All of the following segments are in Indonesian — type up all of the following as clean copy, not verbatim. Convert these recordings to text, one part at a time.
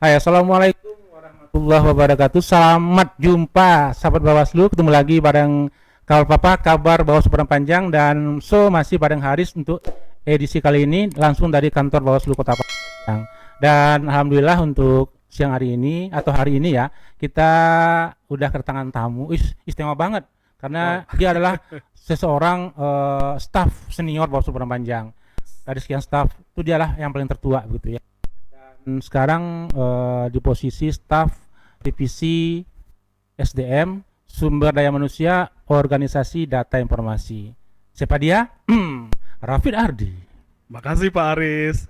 Hai, assalamualaikum warahmatullahi wabarakatuh. Selamat jumpa, sahabat Bawaslu. Ketemu lagi bareng Kawal Papa, kabar Bawaslu Padang Panjang, dan masih bareng Haris untuk edisi kali ini langsung dari kantor Bawaslu Kota Padang. Dan alhamdulillah untuk siang hari ini atau hari ini ya, kita udah kedatangan tamu. Istimewa banget karena dia adalah seseorang staf senior Bawaslu Padang Panjang. Dari sekian staf itu dialah yang paling tertua begitu ya. Sekarang di posisi staf divisi SDM Sumber Daya Manusia Organisasi Data Informasi. Siapa dia? Rafid Ardi. Makasih Pak Aris.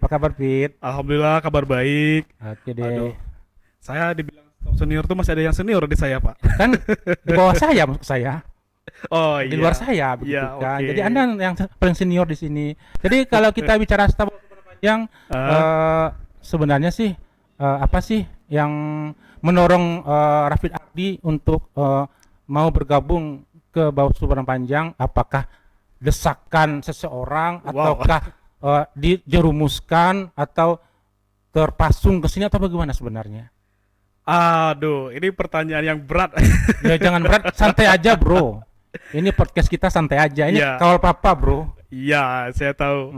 Apa kabar, Fit? Alhamdulillah kabar baik. Oke deh. Aduh, saya dibilang top senior tuh masih ada yang senior di saya Pak. Kan di bawah saya, maksud saya. Oh Di iya. luar saya begitu Iya, kan. oke. Jadi Anda yang paling senior di sini. Jadi kalau kita bicara staf yang sebenarnya sih apa sih yang mendorong Rafid Ardi untuk mau bergabung ke Bawaslu Padang Panjang? Apakah desakan seseorang Wow. ataukah dijerumuskan atau terpasung ke sini atau bagaimana sebenarnya? Aduh, ini pertanyaan yang berat. Ya jangan berat, santai aja, Bro. Ini podcast kita santai aja. Ini Iya. Kawal Papa, Bro. Iya, saya tahu.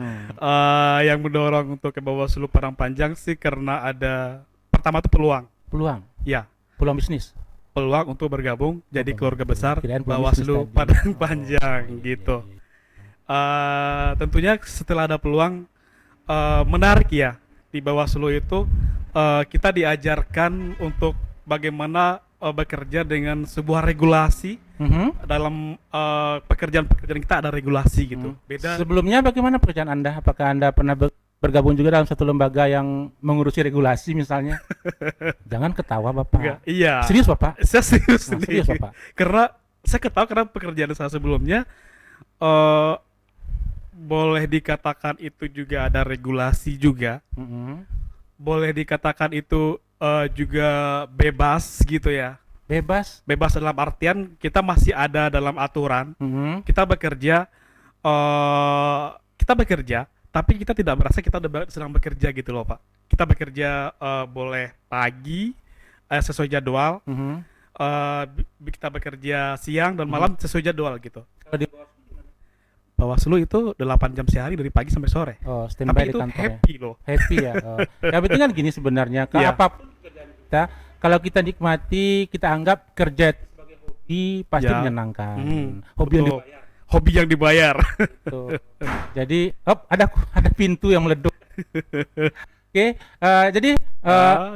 Yang mendorong untuk ke Bawaslu Padang Panjang sih karena ada pertama tuh peluang. Peluang, Ya, peluang bisnis. peluang untuk bergabung jadi keluarga besar Kirain peluang Bawaslu bisnis tadi. Padang Oh, Panjang iya, gitu. iya, iya. Tentunya setelah ada peluang menarik ya di Bawaslu itu kita diajarkan untuk bagaimana bekerja dengan sebuah regulasi dalam pekerjaan-pekerjaan kita ada regulasi gitu. Beda. Sebelumnya bagaimana pekerjaan Anda? Apakah Anda pernah bergabung juga dalam satu lembaga yang mengurusi regulasi misalnya? Jangan ketawa, Bapak. Enggak, iya. Serius, Bapak? Saya serius Nah, nih. serius, Bapak. Karena saya ketahui karena pekerjaan saya sebelumnya eh boleh dikatakan itu juga ada regulasi juga. Mm-mm. Boleh dikatakan itu juga bebas gitu ya. Bebas. Bebas dalam artian kita masih ada dalam aturan. Mm-mm. Kita bekerja tapi kita tidak merasa kita sedang bekerja gitu loh Pak. Kita bekerja boleh pagi sesuai jadwal, Mhm. kita bekerja siang dan malam sesuai jadwal gitu. Kalau di Bawaslu itu 8 jam sehari dari pagi sampai sore. standby Tapi di itu kantor ya. happy loh. Happy ya. Yang penting kan gini sebenarnya, Iya. apapun pekerjaan kita, kalau kita nikmati, kita anggap kerja itu sebagai hobi, pasti Ya. menyenangkan. Hobi yang Betul. Hobi yang dibayar. dibayar. Jadi, ada pintu yang meleduk. Oke, jadi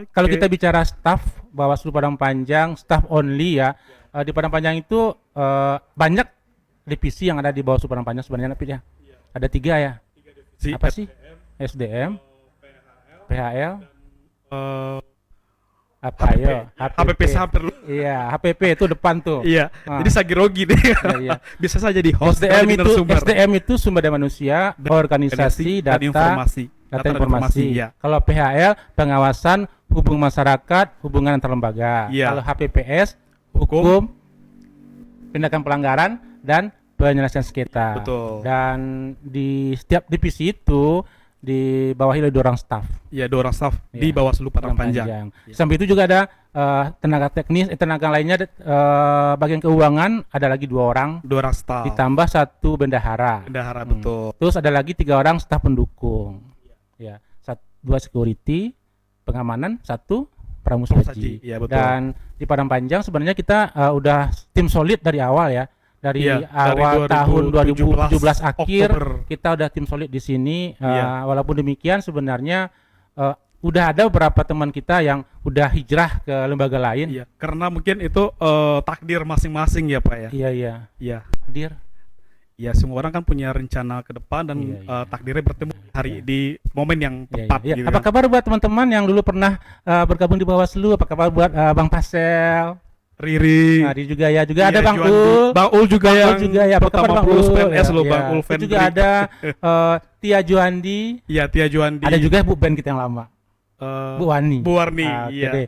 kalau Oke. kita bicara staff Bawaslu Padang Panjang, staff only ya, di Padang Panjang itu banyak divisi yang ada di Bawaslu Padang Panjang sebenarnya, Napit ya. Ada 3 ya. Si Apa sih? SDM, PHL, eh, apa ya? HPP hampir lu. Iya, HPP itu depan tuh. Iya. Ah. Jadi Sagirogi deh. Iya. Bisa saja di host SDM sekali itu narasumber. SDM itu sumber daya manusia, organisasi, dan data, informasi. data informasi. Ya. Kalau PHL pengawasan hubungan masyarakat, hubungan antar lembaga. Iya. Kalau HPPS hukum, tindakan pelanggaran dan penyelesaian sengketa. Betul. Dan di setiap divisi itu di bawahi oleh 2 orang staf. Ya, 2 orang staff di Iya, Bawaslu Padang Panjang. Iya. Sampai itu juga ada tenaga teknis, tenaga lainnya bagian keuangan ada lagi 2 orang, 2 orang staff. ditambah 1 bendahara. Bendahara betul. Terus ada lagi 3 orang staf pendukung. Ya, 2 security, pengamanan, 1 pramusaji. Pramusaji, iya, betul. Dan di Padang Panjang sebenarnya kita udah tim solid dari awal ya. Dari Iya, awal dari tahun 2017 akhir Oktober. kita udah tim solid di sini. Iya. Walaupun demikian sebenarnya udah ada beberapa teman kita yang udah hijrah ke lembaga lain. Iya, karena mungkin itu takdir masing-masing ya Pak ya. Iya, iya. Iya. Hadir. Ya, semua orang kan punya rencana ke depan dan Iya, iya. takdirnya bertemu hari di momen yang Iya, tepat iya. gitu. Apa kan. kabar buat teman-teman yang dulu pernah bergabung di Bawaslu? Apa kabar buat Bang Pasel? Riri. Nah, juga ya, juga Iya, ada Bang Juandi. Ul. Bang Ul juga Bang Ul yang juga ya. Apa kabar pertama Bang lulus Ul? PNS loh, Ya, Bang Ul itu juga Fendrik. ada Tia Juandi. Iya, Tia Juandi. Ada juga Bu band kita yang lama, Bu Wani. Bu Warni, Oke iya. deh.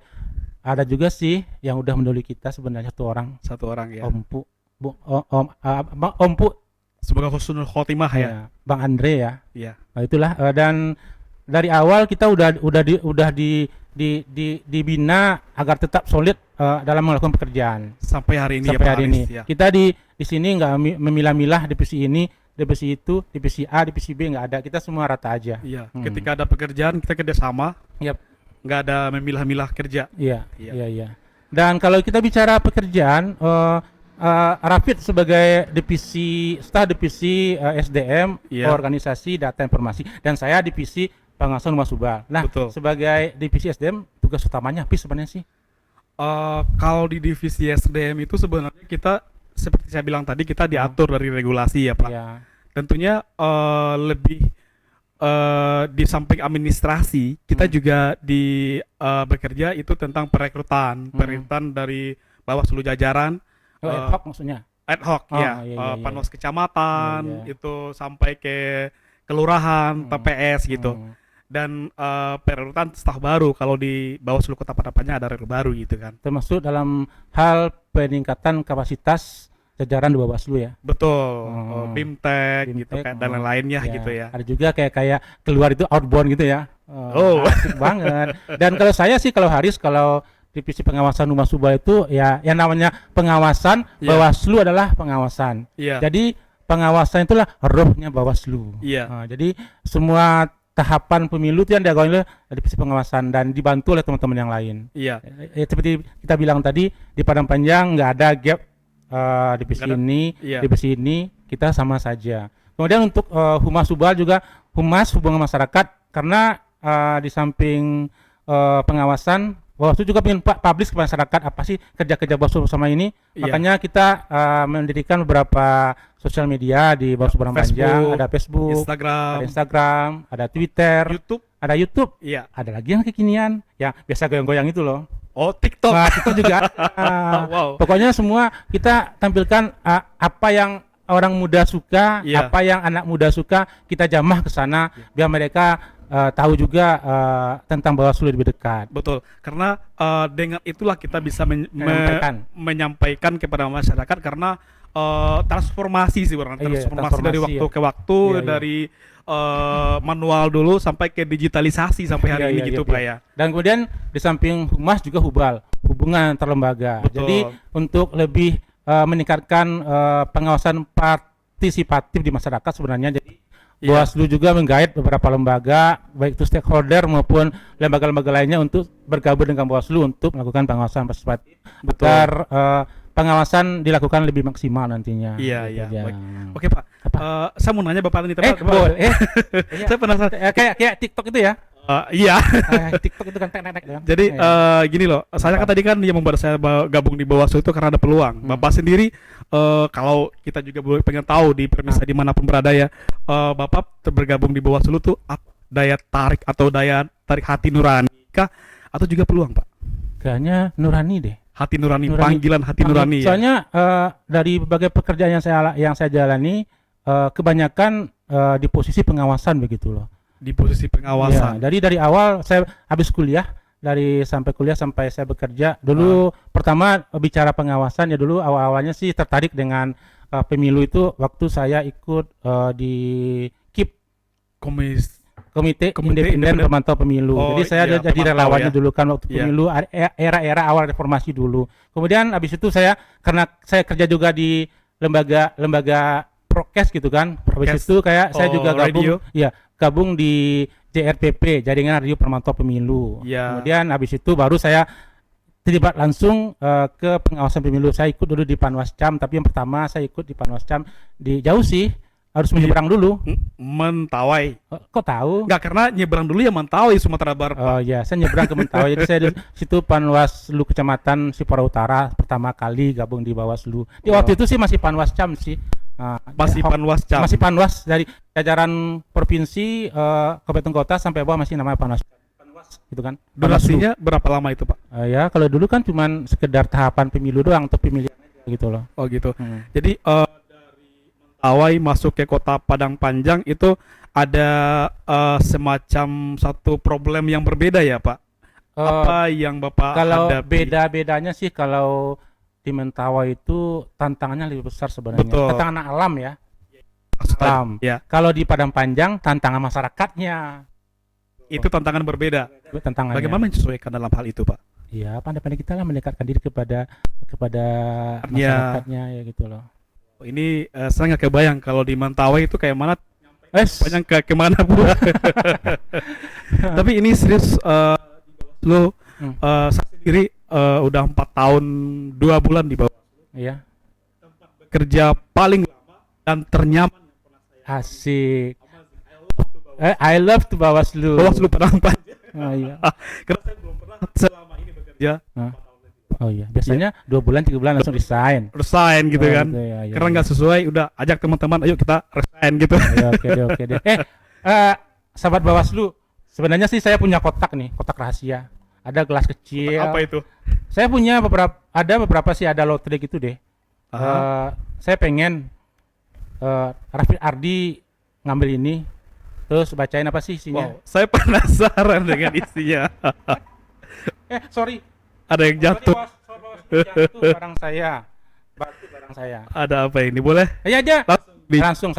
Ada juga sih yang udah mendahului kita sebenarnya 1 orang, Satu orang ya. Om Pu. Om Pu Semoga husnul khotimah ya. ya, Bang Andre ya. Iya. Nah, itulah dan dari awal kita dibina agar tetap solid dalam melakukan pekerjaan Sampai hari ini sampai ya Pak hari Haris, ini. ya. Kita di sini nggak memilah-milah divisi ini, divisi itu, divisi A, divisi B nggak ada. Kita semua rata aja. Iya, ketika ada pekerjaan kita kerjasama, Yap. nggak ada memilah-milah kerja. Iya, Iya. iya. Dan kalau kita bicara pekerjaan, Rafid sebagai staf divisi SDM, Iya. organisasi data informasi, dan saya divisi pengawasan rumah subal. Nah, Betul. sebagai divisi SDM, tugas utamanya apa sebenarnya sih? Kalau di divisi SDM itu sebenarnya kita seperti saya bilang tadi kita diatur dari regulasi ya Pak. Ya, Tentunya lebih di samping administrasi kita juga bekerja itu tentang perekrutan dari Bawaslu jajaran ad hoc maksudnya. ad hoc Oh, ya, iya. Panwas kecamatan Iya. itu sampai ke kelurahan, TPS gitu. Hmm. Dan perekrutan staf baru kalau di Bawaslu Kota Padang ada rel baru gitu kan. Termasuk dalam hal peningkatan kapasitas jajaran di Bawaslu ya. Betul, BIMTEK, BIMTEK gitu kan dan lain-lainnya ya. gitu ya. Ada juga kayak keluar itu outbound gitu ya. Oh. Asik banget. Dan kalau saya sih kalau Haris kalau divisi pengawasan rumah subal itu ya yang namanya pengawasan, Iya. Bawaslu adalah pengawasan. Iya. Jadi pengawasan itulah rohnya Bawaslu. Iya. Jadi semua tahapan pemilu itu yang dilakukan oleh divisi pengawasan dan dibantu oleh teman-teman yang lain. Iya. Seperti kita bilang tadi di Padang Panjang nggak ada gap divisi Nggak ada. ini, Iya. divisi ini kita sama saja. Kemudian untuk Humas Subal juga Humas Hubungan Masyarakat karena di samping pengawasan Bawaslu juga ingin publish ke masyarakat apa sih kerja-kerja Bawaslu bersama ini. Iya. Makanya kita mendirikan beberapa sosial media di Bawaslu Padang Panjang, ada Facebook, Instagram, ada Instagram, ada Twitter, YouTube. ada YouTube, Iya. ada lagi yang kekinian, ya biasa goyang-goyang itu loh. Oh, TikTok. Nah, kita juga Wow. pokoknya semua kita tampilkan apa yang orang muda suka, Iya. apa yang anak muda suka, kita jamah ke sana biar mereka tahu juga tentang Bawaslu lebih dekat. Betul. Karena dengan itulah kita bisa menyampaikan kepada masyarakat karena transformasi sih Iya, transformasi dari transformasi, waktu ya. ke waktu Iya. dari manual dulu sampai ke digitalisasi sampai hari Iya, ini iya, gitu iya. Pak ya. Dan kemudian di samping humas juga hubal, hubungan antar lembaga. Betul. Jadi untuk lebih meningkatkan pengawasan partisipatif di masyarakat sebenarnya. Jadi Iya. Bawaslu juga menggait beberapa lembaga, baik itu stakeholder maupun lembaga-lembaga lainnya untuk bergabung dengan Bawaslu untuk melakukan pengawasan partisipatif Betul. agar pengawasan dilakukan lebih maksimal nantinya. Iya, Gitu iya. aja. Baik. Oke Pak, saya mau nanya Bapak ini Boleh. Saya penasaran. Kayak TikTok itu ya. Iya. TikTok itu kan tek-tek kan. Jadi Iya. gini loh, saya kan tadi kan yang membuat saya gabung di Bawaslu itu karena ada peluang. Bapak sendiri kalau kita juga pengen tahu di permisa dimanapun berada ya, Bapak bergabung di Bawaslu tuh daya tarik hati nurani kah atau juga peluang Pak? Kayaknya nurani deh. Hati nurani, Nurani. panggilan hati nurani ya. Soalnya dari berbagai pekerjaan yang saya jalani kebanyakan di posisi pengawasan begitu loh. Di posisi pengawasan. Ya, dari awal saya habis kuliah sampai kuliah sampai saya bekerja dulu pertama bicara pengawasan ya dulu awalnya sih tertarik dengan pemilu itu waktu saya ikut di KIP Komite Independen Pemantau Pemilu. Oh, Jadi saya iya, jadi pemantau relawannya ya. dulu kan waktu Iya. pemilu era-era awal reformasi dulu. Kemudian habis itu karena saya kerja juga di lembaga prokes gitu kan. Habis Prokes. itu saya juga Radio. gabung di JRPP, Jaringan Radio Pemantau Pemilu. Iya. Kemudian habis itu baru saya terlibat langsung ke pengawasan pemilu. Saya ikut dulu di Panwascam, tapi yang pertama saya ikut di Panwascam jauh sih, harus menyeberang dulu. Mentawai. Kok tahu? Enggak, karena nyebrang dulu ya Mentawai Sumatera Barat. Pak. Oh ya, saya nyebrang ke Mentawai. Jadi saya di situ Panwaslu Kecamatan Sipora Utara pertama kali gabung di Bawaslu. Di waktu itu sih masih Panwascam sih. Masih Panwascam. Masih Panwas dari jajaran provinsi, kabupaten kota sampai bawah masih namanya Panwas gitu kan. Durasinya berapa lama itu Pak? Ya kalau dulu kan cuman sekedar tahapan pemilu doang untuk pemilihan aja gitu loh. Oh gitu. Jadi dari Mentawai masuk ke Kota Padang Panjang itu ada semacam satu problem yang berbeda ya Pak? Apa yang Bapak Kalau hadapi? beda-bedanya sih kalau di Mentawai itu tantangannya lebih besar sebenarnya. Betul. Tantangan alam ya. Maksudnya, Alam. ya. Kalau di Padang Panjang tantangan masyarakatnya. itu tantangan berbeda. Itu tantangannya. Bagaimana menyesuaikan dalam hal itu, Pak? Ya, pandai-pandai kita lah mendekatkan diri kepada Ya. masyarakatnya ya gitu loh. Ini saya nggak kebayang kalau di Mentawai itu kayak mana, banyak kemana Bu. Tapi ini serius, lo saya sendiri udah 4 tahun 2 bulan di bawah. Iya. Kerja paling lama dan ternyaman yang pernah saya. Asik. I love to Bawaslu. Bawaslu Padang Panjang. Oh iya. Karena saya belum pernah selama ini bekerja. Hah? Oh iya. Biasanya 2 bulan 3 bulan langsung resign. Resign gitu Oh, kan. gitu, ya, ya, Karena ya. nggak sesuai, udah ajak teman-teman, ayo kita resign gitu. Ayo, oke deh. Sahabat Bawaslu, sebenarnya sih saya punya kotak nih, kotak rahasia. Ada gelas kecil. Apa itu? Saya punya beberapa sih, ada lotre gitu deh. Saya pengen Raffi Ardi ngambil ini, terus bacain apa sih isinya. Wow, saya penasaran dengan isinya. Sorry. Ada yang jatuh. Jatuh barang saya. Batu barang saya. Ada apa ini? Boleh? Ayo aja. Langsung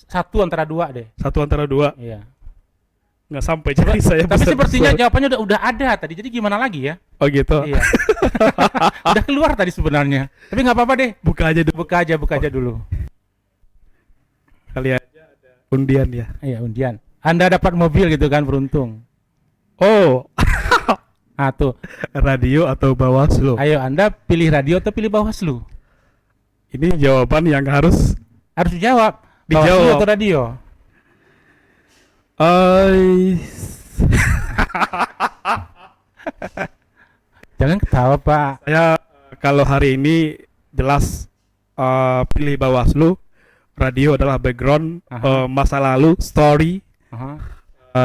Satu antara dua deh. satu antara dua. Iya. Nggak sampai jadi saya. Tapi bisa sepertinya bersuara. jawabannya udah ada tadi. Jadi gimana lagi ya? Oh gitu. Iya. Udah keluar tadi sebenarnya. Tapi nggak apa-apa deh. Buka aja dulu. Buka aja dulu. Kali aja ada undian ya. Iya, undian. Anda dapat mobil gitu kan, beruntung. Oh, Ah tuh. radio atau Bawaslu? Ayo Anda pilih radio atau pilih Bawaslu? Ini jawaban yang harus Harus dijawab. Dijawab. Bawaslu atau radio? Jangan ketawa, Pak. Saya kalau hari ini jelas pilih Bawaslu. Radio adalah background, masa lalu, story. Aha.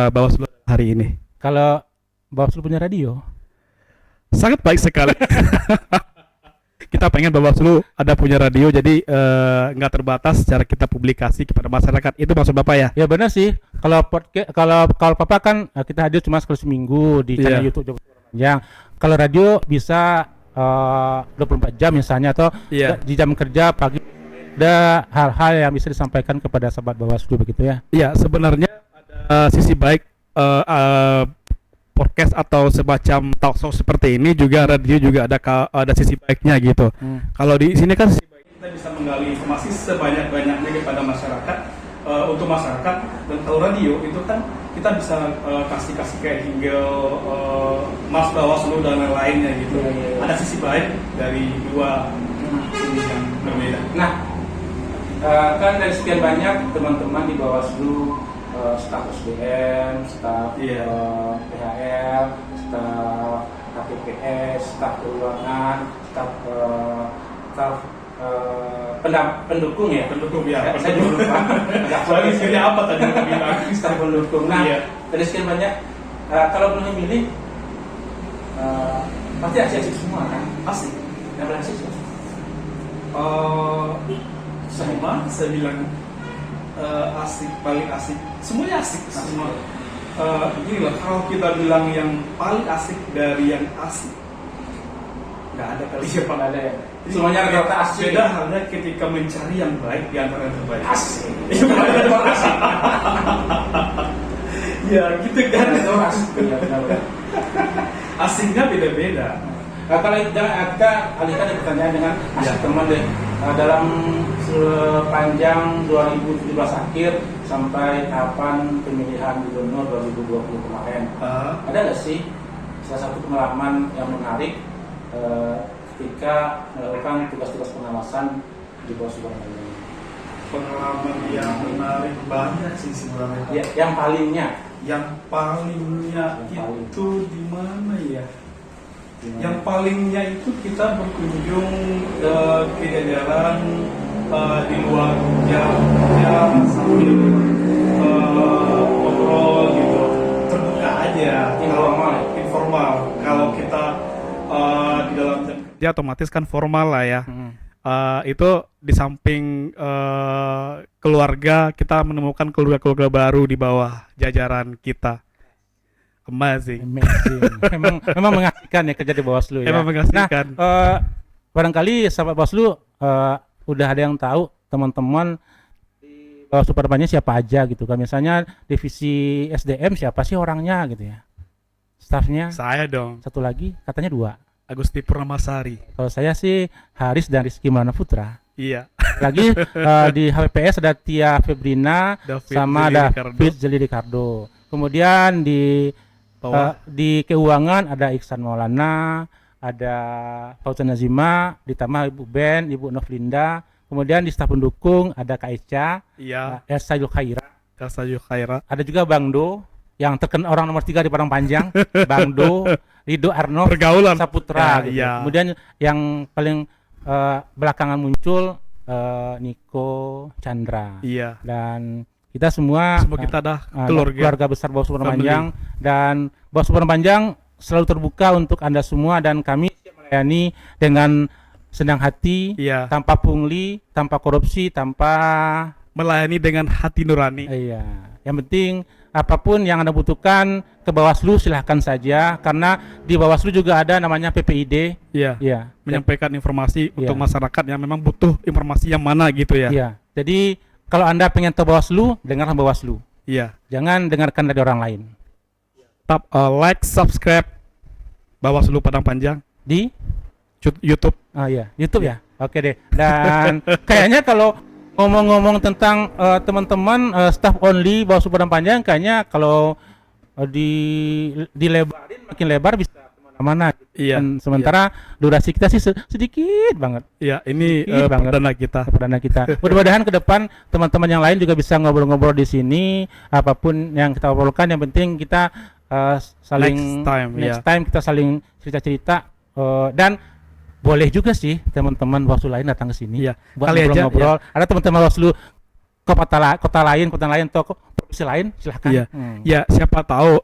Bawaslu hari ini Kalau Bawaslu punya radio? sangat baik sekali. Kita pengen Bawaslu ada punya radio, jadi nggak terbatas secara kita publikasi kepada masyarakat. Itu maksud Bapak ya? Ya benar sih. Kalau podcast, kalau Papa kan kita hadir cuma sekali seminggu di channel Iya. YouTube Jawa Panjang. Kalau radio bisa 24 jam misalnya, atau Iya. di jam kerja pagi ada hal-hal yang bisa disampaikan kepada sahabat Bawaslu begitu ya. Iya, sebenarnya ada sisi baik podcast atau semacam talk show seperti ini, juga radio juga ada sisi baiknya gitu. Kalau di sini kan sisi baiknya kita bisa menggali informasi sebanyak-banyaknya kepada masyarakat, untuk masyarakat. Dan kalau radio itu kan kita bisa kasih kayak jingle, Mas Bawaslu dan lain-lainnya gitu. Iya. Ada sisi baik dari dua sisi yang berbeda. Nah, kan dari sekian banyak teman-teman di Bawaslu, staf SDM, staf Iya. PHL, staf KPPS, staf keuangan, staf pendukung ya. Pendukung ya. Saya juga lupa. Soalnya isinya apa tadi yang bilang? Staf pendukung. Nah, Iya. dari sekian banyak, kalau belum memilih, pasti asik-asik semua kan? Asik. Yang paling asik siapa? Sama saya bilang asik, paling asik, semuanya asik semua. Gini lah, kalau kita bilang yang paling asik dari yang asik, nggak ada kali ya Pak. Nggak ada ya? Semuanya rata-rata asik. Beda halnya ketika mencari yang baik di antara yang terbaik. Asik. Iya, benar. Asik. Ya gitu kan. Itu asik. Iya, benar-benar. Asiknya beda-beda. Kalau kita alihkan pertanyaan dengan asik teman deh. Dalam sepanjang 2017 akhir sampai kapan pemilihan gubernur 2020 kemarin, ada nggak sih salah satu pengalaman yang menarik ketika melakukan tugas-tugas pengawasan di bawah Superman ini? Pengalaman yang menarik banyak sih sebenarnya. Ya, yang palingnya Itu di mana ya? Yang palingnya itu kita berkunjung ke jajaran di luar jam sambil ngobrol gitu, terbuka aja, informal. Kalau kita di dalam jam kerja otomatis kan formal lah ya. Itu di samping keluarga, kita menemukan keluarga-keluarga baru di bawah jajaran kita. Amazing. memang mengasihkan ya kerja di Bawaslu ya. Emang mengasihkan. Nah, barangkali sahabat Bawaslu udah ada yang tahu teman-teman di Bawaslu pada Panjang siapa aja gitu kan. Misalnya divisi SDM siapa sih orangnya gitu ya. Stafnya Saya dong, satu lagi katanya 2. Agusti Purnamasari. Kalau saya sih Haris dan Rizky Maulana Putra. Iya. Lagi di HPPS ada Tia Febrina David sama Zeli Ricardo. David Zeli Ricardo. Kemudian Bawah. di keuangan ada Iksan Maulana, ada Fauzan Nazima, ditambah Ibu Ben, Ibu Novlinda. Kemudian di staf pendukung ada Kak Eca, Iya. Elsa Yulkhaira. Kasa Khaira. Ada juga Bang Do yang terkenal orang nomor 3 di Padang Panjang, Bang Do, Rido Arno, Pergaulan. Saputra. Ya, Gitu. iya. Kemudian yang paling belakangan muncul Niko Chandra. Iya. Dan kita semua Semua kita ada keluarga. besar Bawaslu Padang Family. Panjang, dan Bawaslu Padang Panjang selalu terbuka untuk Anda semua, dan kami siap melayani dengan senang hati, Iya. tanpa pungli, tanpa korupsi, tanpa Melayani dengan hati nurani. iya. Yang penting apapun yang Anda butuhkan ke Bawaslu silahkan saja, karena di Bawaslu juga ada namanya PPID. Iya. Iya. Menyampaikan informasi Iya. untuk masyarakat yang memang butuh informasi yang mana gitu ya. Iya. Jadi kalau Anda pengen tahu Bawaslu, dengarlah Bawaslu. Iya. Jangan dengarkan dari orang lain. Tetap like, subscribe Bawaslu Padang Panjang Di YouTube. iya, YouTube ya. Oke deh. Dan kayaknya kalau ngomong-ngomong tentang teman-teman staff only Bawaslu Padang Panjang, kayaknya kalau dilebarin makin lebar bisa kemana-mana. Iya. Dan sementara durasi kita sih sedikit banget. Iya, ini Sedikit banget. perdana kita. Perdana kita. Mudah-mudahan ke depan teman-teman yang lain juga bisa ngobrol-ngobrol di sini. Apapun yang kita obrolkan, yang penting kita saling Next time, time kita saling cerita-cerita, dan boleh juga sih teman-teman Bawaslu lain datang ke sini. Iya. Buat Kali aja, ngobrol-ngobrol. Ada teman-teman Bawaslu kota lain, atau provinsi lain, silahkan. Iya. Ya, siapa tahu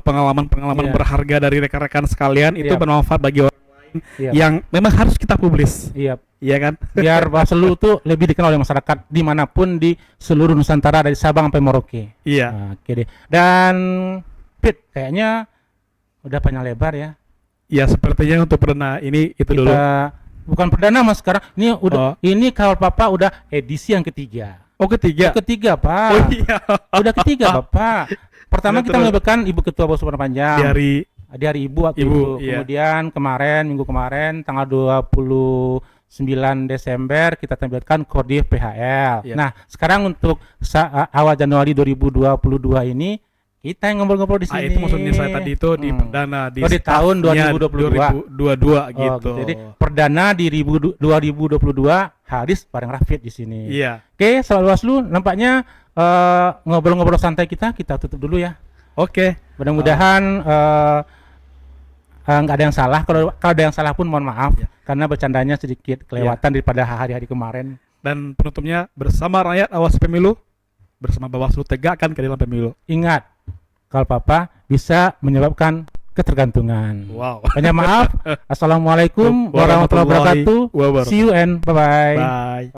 pengalaman-pengalaman Iya. berharga dari rekan-rekan sekalian itu Iya. bermanfaat bagi orang lain Iya. yang memang harus kita publis. Iya. Iya kan? Biar Bawaslu tuh lebih dikenal oleh masyarakat dimanapun di seluruh Nusantara dari Sabang sampai Merauke. Iya. Nah, oke deh. Dan Pit, kayaknya udah panjang lebar ya. Ya, sepertinya untuk perdana ini itu dulu. Kita bukan perdana Mas sekarang. Ini Oh. udah ini Kawal Papa udah edisi yang ketiga. Oh, ketiga. Ketiga, Pak. Oh iya. Udah ketiga, Bapak. Pertama kita Betul. menyebutkan Ibu Ketua Bawaslu Padang Panjang. Dari Di hari Ibu waktu Ibu, itu. iya. Kemudian minggu kemarin tanggal 29 Desember kita tampilkan Kodir PHL. Iya. Nah, sekarang untuk awal Januari 2022 ini kita yang ngobrol-ngobrol di sini. itu maksudnya saya tadi itu di perdana di Oh, di tahun staffnya 2022. 2022 gitu. Jadi perdana di 2022 Haris bareng Rafid di sini. Iya. Oke, Sobat Bawaslu, nampaknya ngobrol-ngobrol santai kita tutup dulu ya. Oke. Mudah-mudahan nggak ada yang salah. Kalau ada yang salah pun mohon maaf, Ya. karena bercandanya sedikit kelewatan daripada hari-hari kemarin. Dan penutupnya bersama rakyat awas pemilu, bersama Bawaslu tegakkan keadilan pemilu. Ingat, kalau Papa bisa menyebabkan ketergantungan. Wow. Banyak maaf. Assalamualaikum warahmatullahi wabarakatuh. wabarakatuh. See you and bye-bye. Bye.